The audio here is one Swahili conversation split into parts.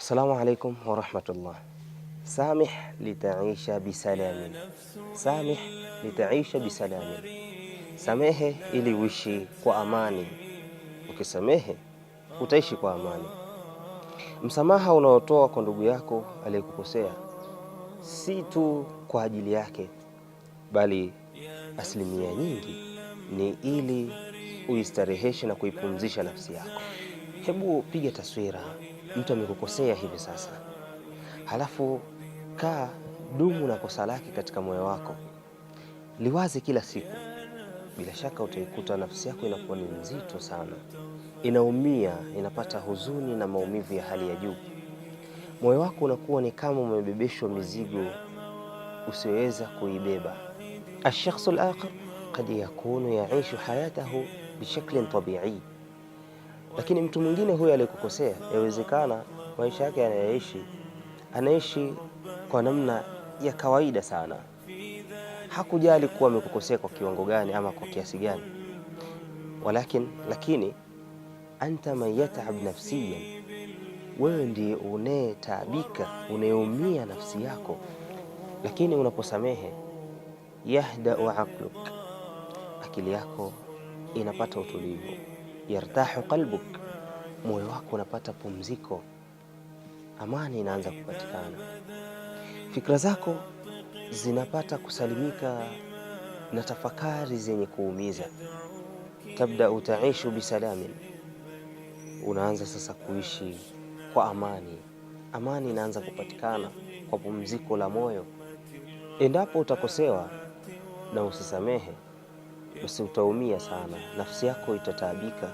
Assalamu alaikum wa rahmatullah. Samih litaisha bisalamin. Samih litaisha bisalamin. Samehe ili uishi kwa amani. Ukisamehe utaishi kwa amani. Msamaha unaotoa kwa ndugu yako aliyekukosea si tu kwa ajili yake, bali asilimia nyingi ni ili uistareheshe na kuipumzisha nafsi yako. Hebu piga taswira, mtu amekukosea hivi sasa, halafu dumu na kosa lake katika moyo wako, liwaze kila siku. Bila shaka utaikuta nafsi yako inakuwa ni nzito sana, inaumia, inapata huzuni na maumivu ya hali ya juu. Moyo wako unakuwa ni kama umebebeshwa mizigo usioweza kuibeba. الشخص الآخر قد يكون يعيش حياته بشكل طبيعي, lakini mtu mwingine huyo aliyekukosea yawezekana maisha yake anaishi kwa namna ya kawaida sana. Hakujali kuwa amekukosea kwa kiwango gani ama kwa kiasi gani. Lakini anta man yatab nafsiyan, wewe ndiye unayetaabika, unayeumia nafsi yako. Lakini unaposamehe, yahdau aqluk, akili yako inapata utulivu. Yartahu qalbuk, moyo wako unapata pumziko, amani inaanza kupatikana. Fikra zako zinapata kusalimika na tafakari zenye kuumiza. Tabda utaishu bisalamin, unaanza sasa kuishi kwa amani. Amani inaanza kupatikana kwa pumziko la moyo. Endapo utakosewa na usisamehe, basi utaumia sana, nafsi yako itataabika,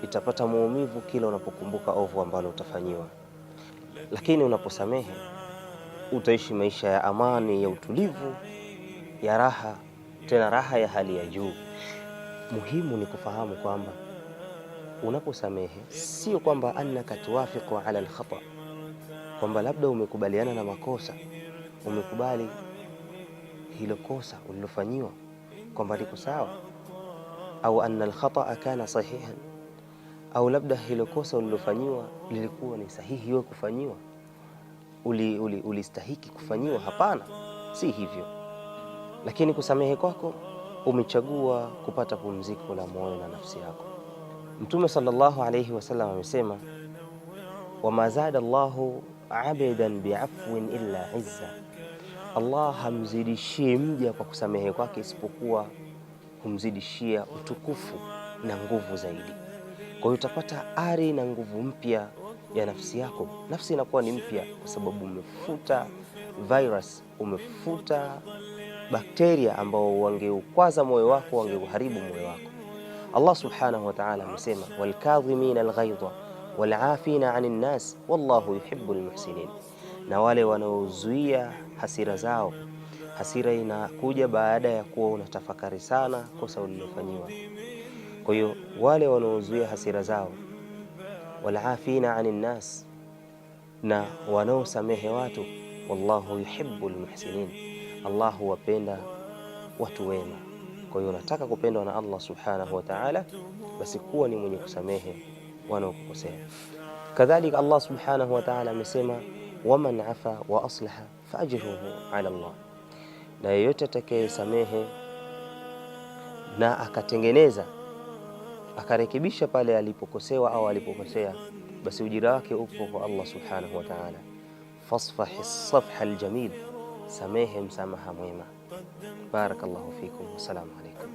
itapata maumivu kila unapokumbuka ovu ambalo utafanyiwa. Lakini unaposamehe, utaishi maisha ya amani, ya utulivu, ya raha, tena raha ya hali ya juu. Muhimu ni kufahamu kwamba unaposamehe sio kwamba annaka tuwafiqu ala alkhata, kwamba labda umekubaliana na makosa, umekubali hilo kosa ulilofanyiwa kwamba liko sawa, au anna alkhata kana sahihan, au labda hilo kosa ulilofanyiwa lilikuwa ni sahihi wewe kufanyiwa, ulistahiki kufanyiwa. Hapana, si hivyo. Lakini kusamehe kwako, umechagua kupata pumziko la moyo na nafsi yako. Mtume sallallahu alayhi wasallam amesema, wama zada Allahu abadan bi'afwin illa izza, Allah hamzidishii mja kwa kusamehe kwake isipokuwa humzidishia utukufu na nguvu zaidi. Kwa hiyo utapata ari na nguvu mpya ya nafsi yako. Nafsi inakuwa ni mpya kwa sababu umefuta virus, umefuta bakteria ambao wangeukwaza moyo wako, wangeuharibu moyo wako. Allah subhanahu wa ta'ala amesema, walkadhimina alghaidha walafina 'anil nas wallahu yuhibbul muhsinin, na wale wanaozuia hasira zao. Hasira inakuja baada ya kuwa unatafakari sana kosa ulilofanyiwa. Kwa hiyo wale wanaozuia hasira zao, walafina 'anil nas, na wanaosamehe watu, wallahu yuhibbul muhsinin, Allah huwapenda watu wema. Kwa hiyo unataka kupendwa na Allah subhanahu wa ta'ala, basi kuwa ni mwenye kusamehe wanaokukosea. Kadhalika Allah subhanahu wa ta'ala amesema, waman afa wa aslaha faajruhu ala Allah, na yeyote atakayesamehe na akatengeneza, akarekebisha pale alipokosewa au alipokosea, basi ujira wake upo kwa Allah subhanahu wa ta'ala. Fasfahi safha aljamil, samehe msamaha mwema. Barakallahu fikum, wassalamu alaikum.